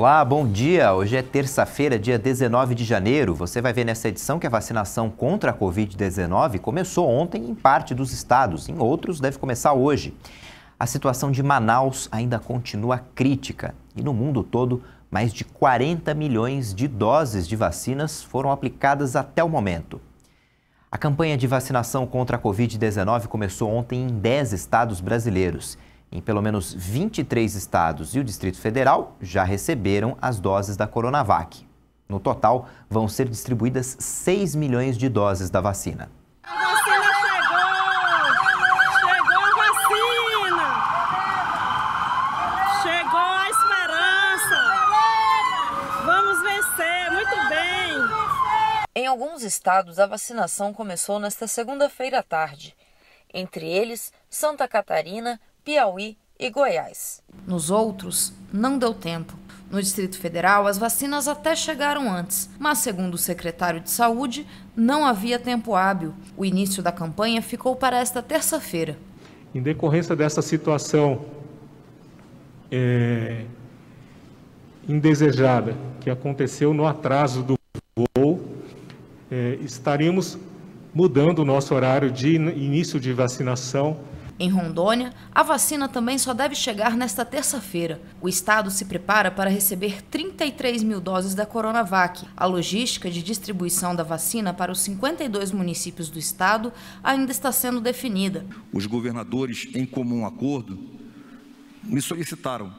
Olá, bom dia. Hoje é terça-feira, dia 19 de janeiro. Você vai ver nessa edição que a vacinação contra a Covid-19 começou ontem em parte dos estados, em outros deve começar hoje. A situação de Manaus ainda continua crítica e no mundo todo, mais de 40 milhões de doses de vacinas foram aplicadas até o momento. A campanha de vacinação contra a Covid-19 começou ontem em 10 estados brasileiros. Em pelo menos 23 estados e o Distrito Federal já receberam as doses da Coronavac. No total, vão ser distribuídas 6 milhões de doses da vacina. A vacina chegou! Chegou a vacina! Chegou a esperança! Vamos vencer, muito bem! Em alguns estados, a vacinação começou nesta segunda-feira à tarde. Entre eles, Santa Catarina, Piauí e Goiás. Nos outros, não deu tempo. No Distrito Federal, as vacinas até chegaram antes, mas, segundo o secretário de Saúde, não havia tempo hábil. O início da campanha ficou para esta terça-feira. Em decorrência dessa situação indesejada que aconteceu no atraso do voo, estaremos mudando o nosso horário de início de vacinação. Em Rondônia, a vacina também só deve chegar nesta terça-feira. O estado se prepara para receber 33 mil doses da Coronavac. A logística de distribuição da vacina para os 52 municípios do estado ainda está sendo definida. Os governadores, em comum acordo, me solicitaram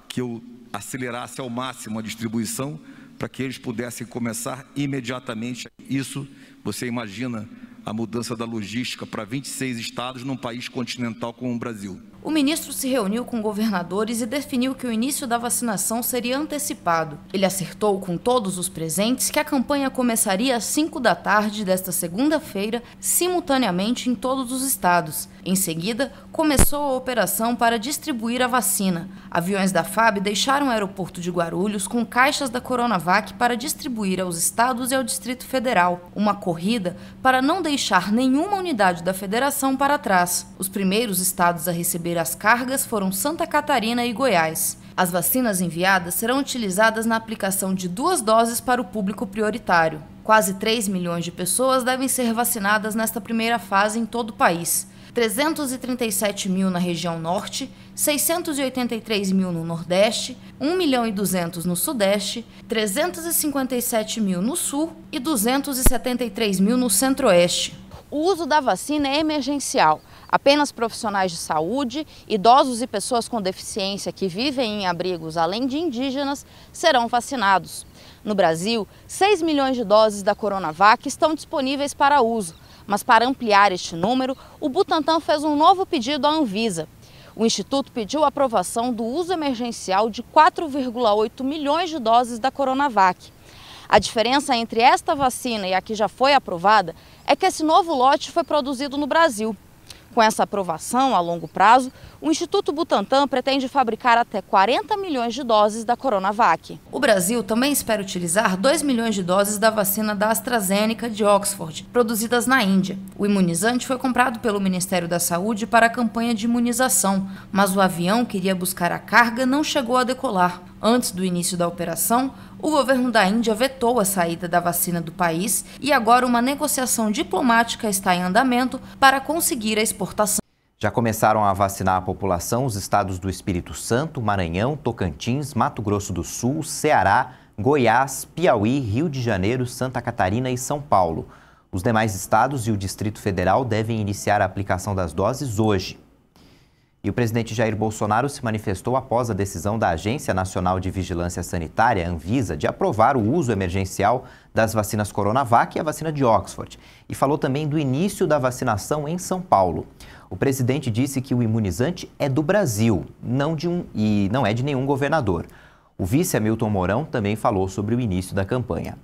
que eu acelerasse ao máximo a distribuição para que eles pudessem começar imediatamente. Isso, você imagina, a mudança da logística para 26 estados num país continental como o Brasil. O ministro se reuniu com governadores e definiu que o início da vacinação seria antecipado. Ele acertou com todos os presentes que a campanha começaria às 5 da tarde desta segunda-feira, simultaneamente em todos os estados. Em seguida, começou a operação para distribuir a vacina. Aviões da FAB deixaram o aeroporto de Guarulhos com caixas da Coronavac para distribuir aos estados e ao Distrito Federal. Uma corrida para não deixar nenhuma unidade da federação para trás. Os primeiros estados a receber as cargas foram Santa Catarina e Goiás. As vacinas enviadas serão utilizadas na aplicação de 2 doses para o público prioritário. Quase 3 milhões de pessoas devem ser vacinadas nesta primeira fase em todo o país. 337 mil na região norte, 683 mil no nordeste, 1.200.000 no sudeste, 357 mil no sul e 273 mil no centro-oeste. O uso da vacina é emergencial. Apenas profissionais de saúde, idosos e pessoas com deficiência que vivem em abrigos, além de indígenas, serão vacinados. No Brasil, 6 milhões de doses da Coronavac estão disponíveis para uso. Mas para ampliar este número, o Butantan fez um novo pedido à Anvisa. O Instituto pediu a aprovação do uso emergencial de 4,8 milhões de doses da Coronavac. A diferença entre esta vacina e a que já foi aprovada é que esse novo lote foi produzido no Brasil. Com essa aprovação a longo prazo, o Instituto Butantan pretende fabricar até 40 milhões de doses da Coronavac. O Brasil também espera utilizar 2 milhões de doses da vacina da AstraZeneca de Oxford, produzidas na Índia. O imunizante foi comprado pelo Ministério da Saúde para a campanha de imunização, mas o avião que iria buscar a carga não chegou a decolar. Antes do início da operação, o governo da Índia vetou a saída da vacina do país e agora uma negociação diplomática está em andamento para conseguir a exportação. Já começaram a vacinar a população os estados do Espírito Santo, Maranhão, Tocantins, Mato Grosso do Sul, Ceará, Goiás, Piauí, Rio de Janeiro, Santa Catarina e São Paulo. Os demais estados e o Distrito Federal devem iniciar a aplicação das doses hoje. E o presidente Jair Bolsonaro se manifestou após a decisão da Agência Nacional de Vigilância Sanitária, Anvisa, de aprovar o uso emergencial das vacinas Coronavac e a vacina de Oxford. E falou também do início da vacinação em São Paulo. O presidente disse que o imunizante é do Brasil, não é de nenhum governador. O vice Hamilton Mourão também falou sobre o início da campanha.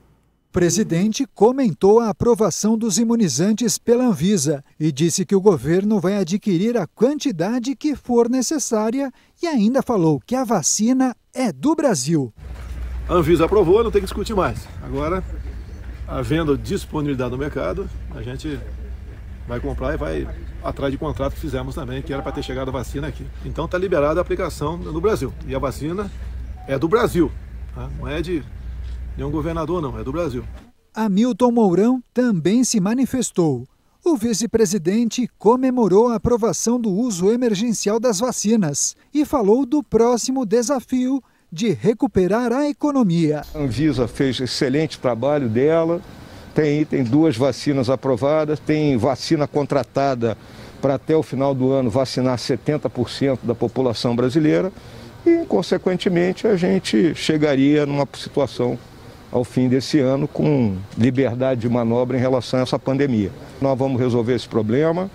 O presidente comentou a aprovação dos imunizantes pela Anvisa e disse que o governo vai adquirir a quantidade que for necessária e ainda falou que a vacina é do Brasil. A Anvisa aprovou, não tem que discutir mais. Agora, havendo disponibilidade no mercado, a gente vai comprar e vai atrás de contrato que fizemos também, que era para ter chegado a vacina aqui. Então está liberada a aplicação no Brasil. E a vacina é do Brasil. Não é de nenhum governador, não, é do Brasil. Hamilton Mourão também se manifestou. O vice-presidente comemorou a aprovação do uso emergencial das vacinas e falou do próximo desafio de recuperar a economia. A Anvisa fez excelente trabalho dela, tem 2 vacinas aprovadas, tem vacina contratada para até o final do ano vacinar 70% da população brasileira e, consequentemente, a gente chegaria numa situação ao fim desse ano com liberdade de manobra em relação a essa pandemia. Nós vamos resolver esse problema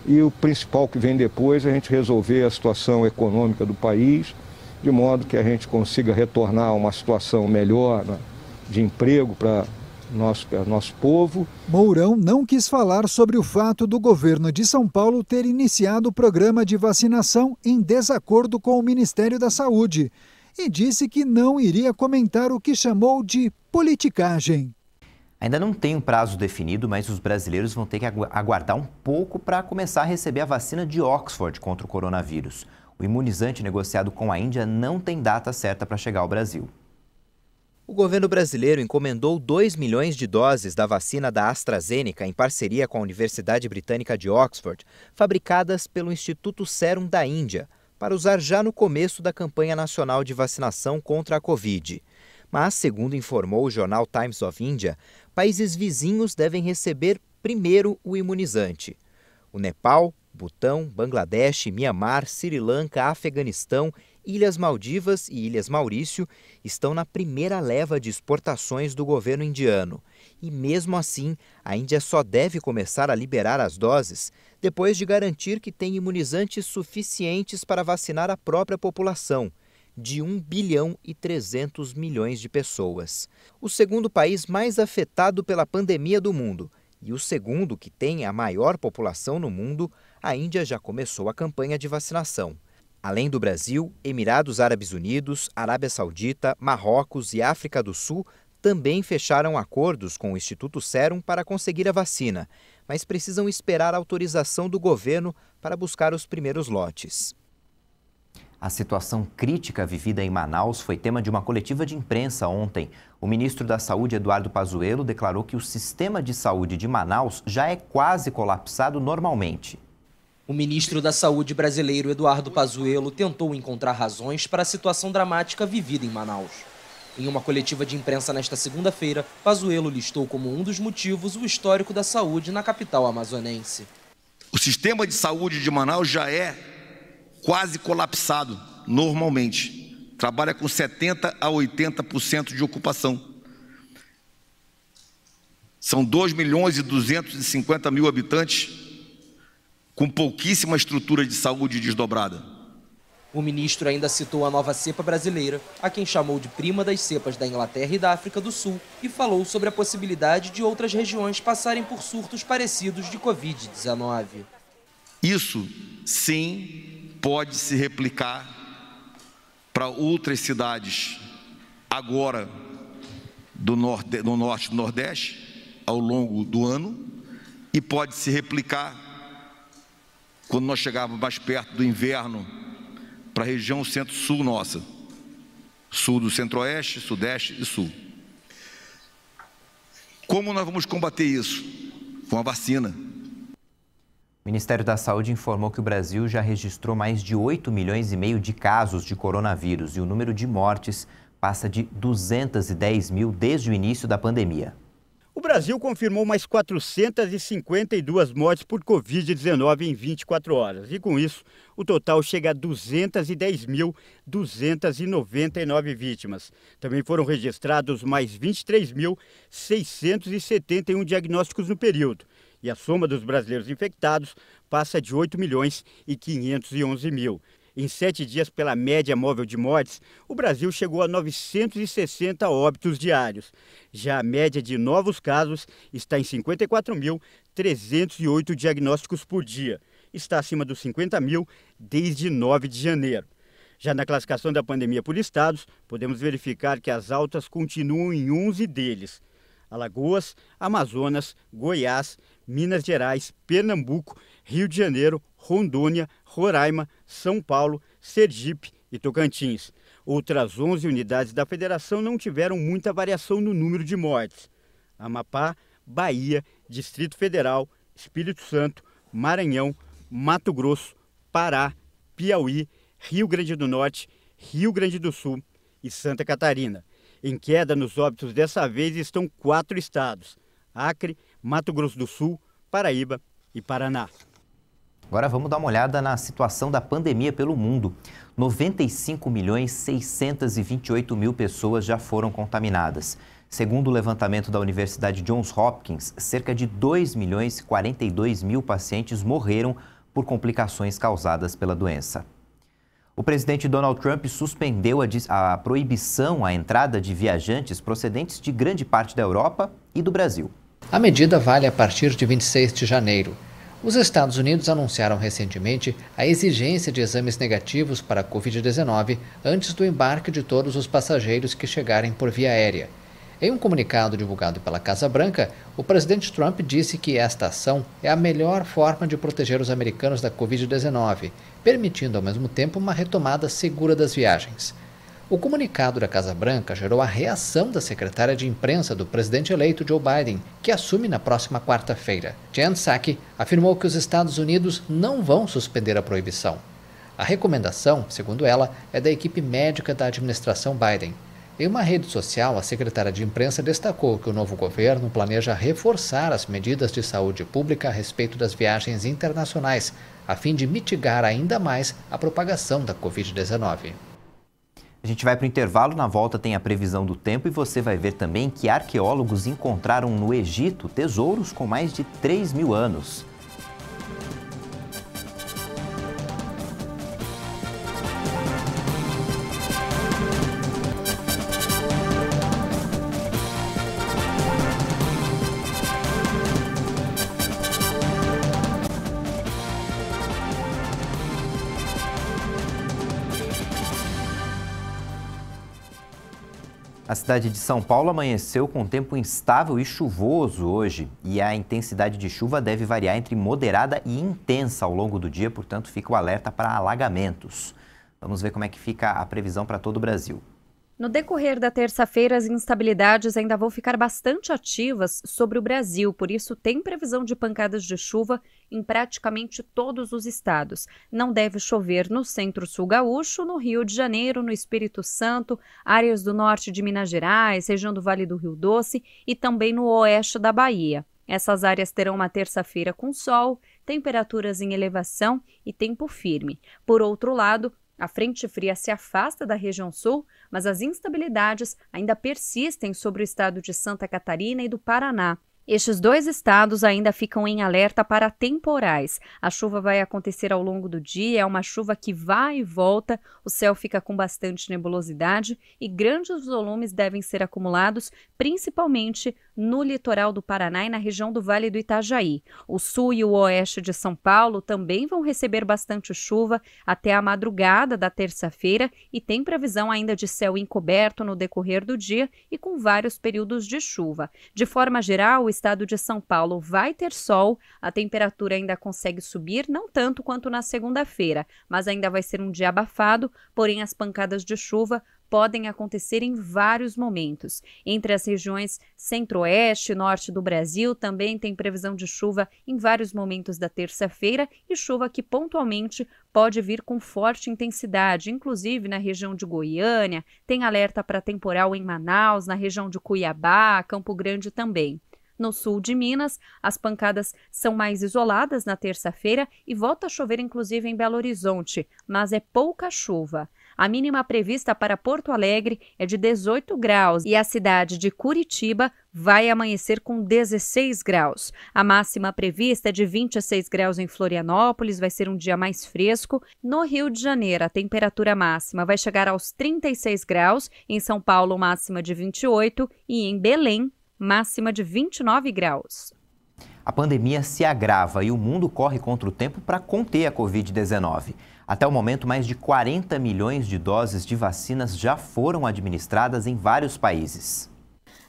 e o principal que vem depois é a gente resolver a situação econômica do país, de modo que a gente consiga retornar a uma situação melhor, né, de emprego para nosso povo. Mourão não quis falar sobre o fato do governo de São Paulo ter iniciado o programa de vacinação em desacordo com o Ministério da Saúde e disse que não iria comentar o que chamou de politicagem. Ainda não tem um prazo definido, mas os brasileiros vão ter que aguardar um pouco para começar a receber a vacina de Oxford contra o coronavírus. O imunizante negociado com a Índia não tem data certa para chegar ao Brasil. O governo brasileiro encomendou 2 milhões de doses da vacina da AstraZeneca em parceria com a Universidade Britânica de Oxford, fabricadas pelo Instituto Serum da Índia, para usar já no começo da campanha nacional de vacinação contra a Covid. Mas, segundo informou o jornal Times of India, países vizinhos devem receber primeiro o imunizante. O Nepal, Butão, Bangladesh, Mianmar, Sri Lanka, Afeganistão, Ilhas Maldivas e Ilhas Maurício estão na primeira leva de exportações do governo indiano. E mesmo assim, a Índia só deve começar a liberar as doses depois de garantir que tem imunizantes suficientes para vacinar a própria população, de 1 bilhão e 300 milhões de pessoas. O segundo país mais afetado pela pandemia do mundo e o segundo que tem a maior população no mundo, a Índia já começou a campanha de vacinação. Além do Brasil, Emirados Árabes Unidos, Arábia Saudita, Marrocos e África do Sul também fecharam acordos com o Instituto Serum para conseguir a vacina, mas precisam esperar a autorização do governo para buscar os primeiros lotes. A situação crítica vivida em Manaus foi tema de uma coletiva de imprensa ontem. O ministro da Saúde, Eduardo Pazuello, declarou que o sistema de saúde de Manaus já é quase colapsado normalmente. O ministro da Saúde brasileiro, Eduardo Pazuello, tentou encontrar razões para a situação dramática vivida em Manaus. Em uma coletiva de imprensa nesta segunda-feira, Pazuello listou como um dos motivos o histórico da saúde na capital amazonense. O sistema de saúde de Manaus já é quase colapsado normalmente. Trabalha com 70% a 80% de ocupação. São 2 milhões e 250 mil habitantes com pouquíssima estrutura de saúde desdobrada. O ministro ainda citou a nova cepa brasileira, a quem chamou de prima das cepas da Inglaterra e da África do Sul, e falou sobre a possibilidade de outras regiões passarem por surtos parecidos de Covid-19. Isso, sim, pode se replicar para outras cidades agora do norte e do nordeste ao longo do ano e pode se replicar quando nós chegarmos mais perto do inverno para a região centro-sul nossa, sul do centro-oeste, sudeste e sul. Como nós vamos combater isso? Com a vacina. O Ministério da Saúde informou que o Brasil já registrou mais de 8 milhões e meio de casos de coronavírus e o número de mortes passa de 210 mil desde o início da pandemia. O Brasil confirmou mais 452 mortes por Covid-19 em 24 horas. E com isso, o total chega a 210.299 vítimas. Também foram registrados mais 23.671 diagnósticos no período. E a soma dos brasileiros infectados passa de 8 milhões e 511 mil. Em 7 dias, pela média móvel de mortes, o Brasil chegou a 960 óbitos diários. Já a média de novos casos está em 54.308 diagnósticos por dia. Está acima dos 50 mil desde 9 de janeiro. Já na classificação da pandemia por estados, podemos verificar que as altas continuam em 11 deles: Alagoas, Amazonas, Goiás, Minas Gerais, Pernambuco, Rio de Janeiro, Rondônia, Roraima, São Paulo, Sergipe e Tocantins. Outras 11 unidades da federação não tiveram muita variação no número de mortes. Amapá, Bahia, Distrito Federal, Espírito Santo, Maranhão, Mato Grosso, Pará, Piauí, Rio Grande do Norte, Rio Grande do Sul e Santa Catarina. Em queda nos óbitos dessa vez estão 4 estados: Acre, Mato Grosso do Sul, Paraíba e Paraná. Agora vamos dar uma olhada na situação da pandemia pelo mundo. 95.628.000 pessoas já foram contaminadas. Segundo o levantamento da Universidade Johns Hopkins, cerca de 2.042.000 pacientes morreram por complicações causadas pela doença. O presidente Donald Trump suspendeu a proibição à entrada de viajantes procedentes de grande parte da Europa e do Brasil. A medida vale a partir de 26 de janeiro. Os Estados Unidos anunciaram recentemente a exigência de exames negativos para a Covid-19 antes do embarque de todos os passageiros que chegarem por via aérea. Em um comunicado divulgado pela Casa Branca, o presidente Trump disse que esta ação é a melhor forma de proteger os americanos da Covid-19, permitindo ao mesmo tempo uma retomada segura das viagens. O comunicado da Casa Branca gerou a reação da secretária de imprensa do presidente eleito Joe Biden, que assume na próxima quarta-feira. Jen Psaki afirmou que os Estados Unidos não vão suspender a proibição. A recomendação, segundo ela, é da equipe médica da administração Biden. Em uma rede social, a secretária de imprensa destacou que o novo governo planeja reforçar as medidas de saúde pública a respeito das viagens internacionais, a fim de mitigar ainda mais a propagação da Covid-19. A gente vai para o intervalo, na volta tem a previsão do tempo e você vai ver também que arqueólogos encontraram no Egito tesouros com mais de 3.000 anos. A cidade de São Paulo amanheceu com tempo instável e chuvoso hoje e a intensidade de chuva deve variar entre moderada e intensa ao longo do dia, portanto fica o alerta para alagamentos. Vamos ver como é que fica a previsão para todo o Brasil. No decorrer da terça-feira, as instabilidades ainda vão ficar bastante ativas sobre o Brasil, por isso tem previsão de pancadas de chuva em praticamente todos os estados. Não deve chover no centro-sul gaúcho, no Rio de Janeiro, no Espírito Santo, áreas do norte de Minas Gerais, região do Vale do Rio Doce e também no oeste da Bahia. Essas áreas terão uma terça-feira com sol, temperaturas em elevação e tempo firme. Por outro lado, a frente fria se afasta da região sul, mas as instabilidades ainda persistem sobre o estado de Santa Catarina e do Paraná. Estes 2 estados ainda ficam em alerta para temporais. A chuva vai acontecer ao longo do dia, é uma chuva que vai e volta, o céu fica com bastante nebulosidade e grandes volumes devem ser acumulados, principalmente no litoral do Paraná e na região do Vale do Itajaí. O sul e o oeste de São Paulo também vão receber bastante chuva até a madrugada da terça-feira e tem previsão ainda de céu encoberto no decorrer do dia e com vários períodos de chuva. De forma geral, o estado de São Paulo vai ter sol, a temperatura ainda consegue subir, não tanto quanto na segunda-feira, mas ainda vai ser um dia abafado, porém as pancadas de chuva podem acontecer em vários momentos. Entre as regiões centro-oeste e norte do Brasil, também tem previsão de chuva em vários momentos da terça-feira e chuva que pontualmente pode vir com forte intensidade, inclusive na região de Goiânia, tem alerta para temporal em Manaus, na região de Cuiabá, Campo Grande também. No sul de Minas, as pancadas são mais isoladas na terça-feira e volta a chover inclusive em Belo Horizonte, mas é pouca chuva. A mínima prevista para Porto Alegre é de 18 graus e a cidade de Curitiba vai amanhecer com 16 graus. A máxima prevista é de 26 graus em Florianópolis, vai ser um dia mais fresco. No Rio de Janeiro, a temperatura máxima vai chegar aos 36 graus, em São Paulo, máxima de 28 e em Belém, máxima de 29 graus. A pandemia se agrava e o mundo corre contra o tempo para conter a Covid-19. Até o momento, mais de 40 milhões de doses de vacinas já foram administradas em vários países.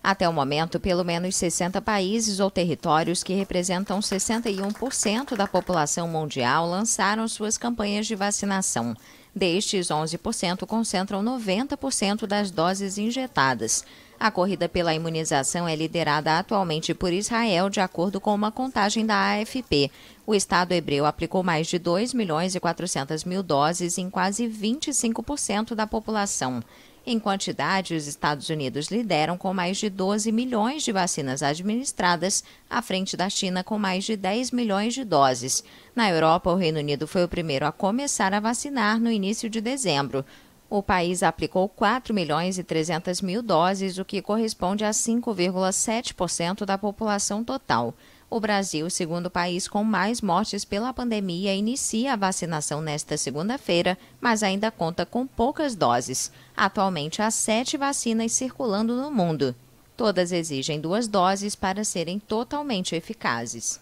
Até o momento, pelo menos 60 países ou territórios que representam 61% da população mundial lançaram suas campanhas de vacinação. Destes, 11% concentram 90% das doses injetadas. A corrida pela imunização é liderada atualmente por Israel, de acordo com uma contagem da AFP. O Estado hebreu aplicou mais de 2.400.000 doses em quase 25% da população. Em quantidade, os Estados Unidos lideram com mais de 12 milhões de vacinas administradas, à frente da China com mais de 10 milhões de doses. Na Europa, o Reino Unido foi o primeiro a começar a vacinar no início de dezembro. O país aplicou 4.300.000 doses, o que corresponde a 5,7% da população total. O Brasil, segundo país com mais mortes pela pandemia, inicia a vacinação nesta segunda-feira, mas ainda conta com poucas doses. Atualmente, há 7 vacinas circulando no mundo. Todas exigem 2 doses para serem totalmente eficazes.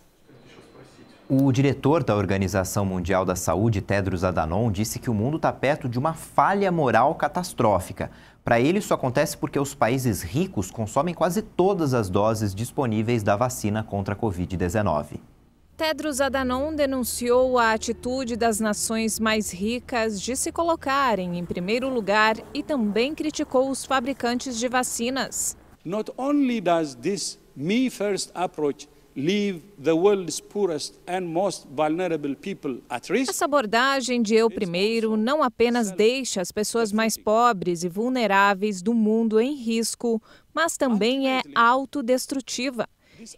O diretor da Organização Mundial da Saúde, Tedros Adhanom, disse que o mundo está perto de uma falha moral catastrófica. Para ele, isso acontece porque os países ricos consomem quase todas as doses disponíveis da vacina contra a Covid-19. Tedros Adhanom denunciou a atitude das nações mais ricas de se colocarem em primeiro lugar e também criticou os fabricantes de vacinas. Not only does this me first approach leave the world's poorest and most vulnerable people at risk. Essa abordagem de eu primeiro não apenas deixa as pessoas mais pobres e vulneráveis do mundo em risco, mas também é autodestrutiva.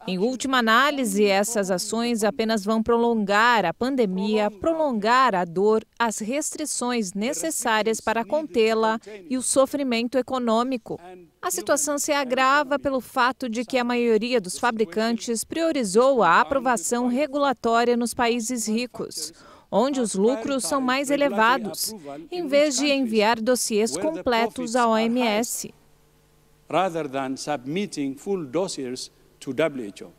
Em última análise, essas ações apenas vão prolongar a pandemia, prolongar a dor, as restrições necessárias para contê-la e o sofrimento econômico. A situação se agrava pelo fato de que a maioria dos fabricantes priorizou a aprovação regulatória nos países ricos, onde os lucros são mais elevados, em vez de enviar dossiês completos à OMS. Rather than submitting full dossiers to WHO.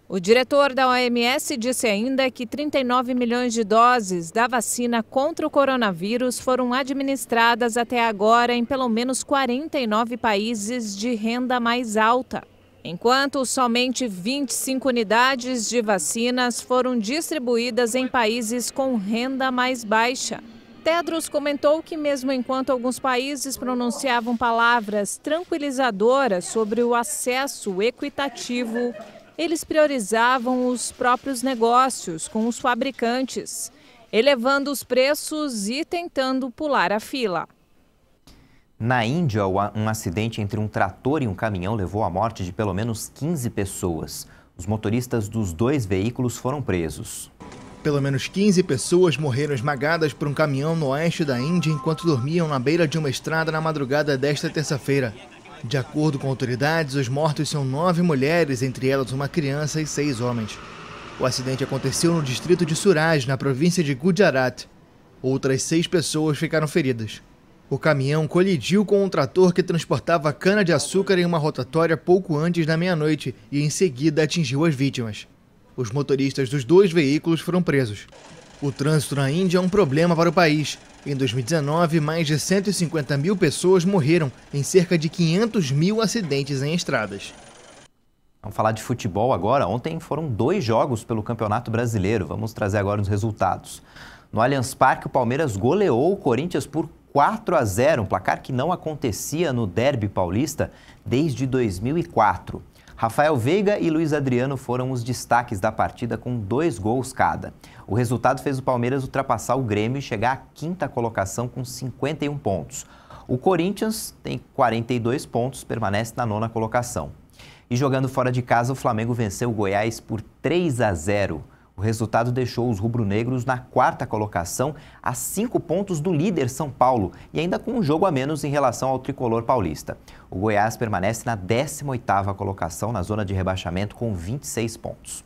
O diretor da OMS disse ainda que 39 milhões de doses da vacina contra o coronavírus foram administradas até agora em pelo menos 49 países de renda mais alta, enquanto somente 25 unidades de vacinas foram distribuídas em países com renda mais baixa. Tedros comentou que mesmo enquanto alguns países pronunciavam palavras tranquilizadoras sobre o acesso equitativo, eles priorizavam os próprios negócios com os fabricantes, elevando os preços e tentando pular a fila. Na Índia, um acidente entre um trator e um caminhão levou à morte de pelo menos 15 pessoas. Os motoristas dos 2 veículos foram presos. Pelo menos 15 pessoas morreram esmagadas por um caminhão no oeste da Índia enquanto dormiam na beira de uma estrada na madrugada desta terça-feira. De acordo com autoridades, os mortos são 9 mulheres, entre elas uma criança e 6 homens. O acidente aconteceu no distrito de Suraj, na província de Gujarat. Outras 6 pessoas ficaram feridas. O caminhão colidiu com um trator que transportava cana-de-açúcar em uma rotatória pouco antes da meia-noite e em seguida atingiu as vítimas. Os motoristas dos 2 veículos foram presos. O trânsito na Índia é um problema para o país. Em 2019, mais de 150 mil pessoas morreram em cerca de 500 mil acidentes em estradas. Vamos falar de futebol agora. Ontem foram 2 jogos pelo Campeonato Brasileiro. Vamos trazer agora os resultados. No Allianz Parque, o Palmeiras goleou o Corinthians por 4-0, um placar que não acontecia no Derby Paulista desde 2004. Rafael Veiga e Luiz Adriano foram os destaques da partida com 2 gols cada. O resultado fez o Palmeiras ultrapassar o Grêmio e chegar à 5ª colocação com 51 pontos. O Corinthians tem 42 pontos, permanece na 9ª colocação. E jogando fora de casa, o Flamengo venceu o Goiás por 3-0. O resultado deixou os rubro-negros na 4ª colocação, a 5 pontos do líder São Paulo e ainda com um jogo a menos em relação ao tricolor paulista. O Goiás permanece na 18ª colocação na zona de rebaixamento com 26 pontos.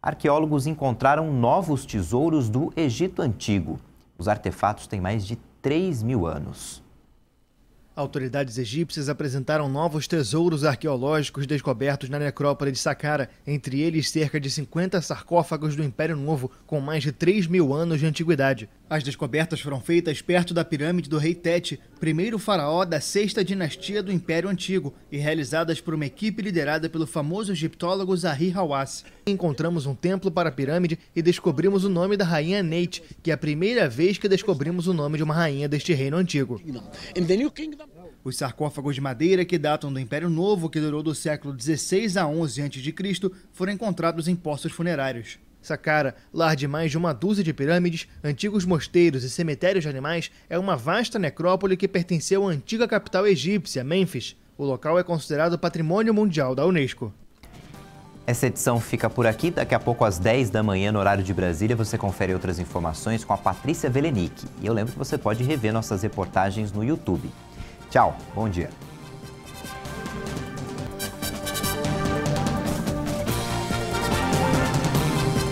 Arqueólogos encontraram novos tesouros do Egito Antigo. Os artefatos têm mais de 3.000 anos. Autoridades egípcias apresentaram novos tesouros arqueológicos descobertos na necrópole de Saqqara, entre eles cerca de 50 sarcófagos do Império Novo com mais de 3.000 anos de antiguidade. As descobertas foram feitas perto da pirâmide do rei Teti, primeiro faraó da 6ª dinastia do Império Antigo, e realizadas por uma equipe liderada pelo famoso egiptólogo Zahi Hawass. Encontramos um templo para a pirâmide e descobrimos o nome da rainha Neith, que é a primeira vez que descobrimos o nome de uma rainha deste reino antigo. Os sarcófagos de madeira, que datam do Império Novo, que durou do século 16 a 11 a.C., foram encontrados em poços funerários. Saqqara, lar de mais de uma dúzia de pirâmides, antigos mosteiros e cemitérios de animais, é uma vasta necrópole que pertenceu à antiga capital egípcia, Mênfis. O local é considerado Patrimônio Mundial da Unesco. Essa edição fica por aqui. Daqui a pouco, às 10 da manhã, no horário de Brasília, você confere outras informações com a Patrícia Velenic. E eu lembro que você pode rever nossas reportagens no YouTube. Tchau, bom dia.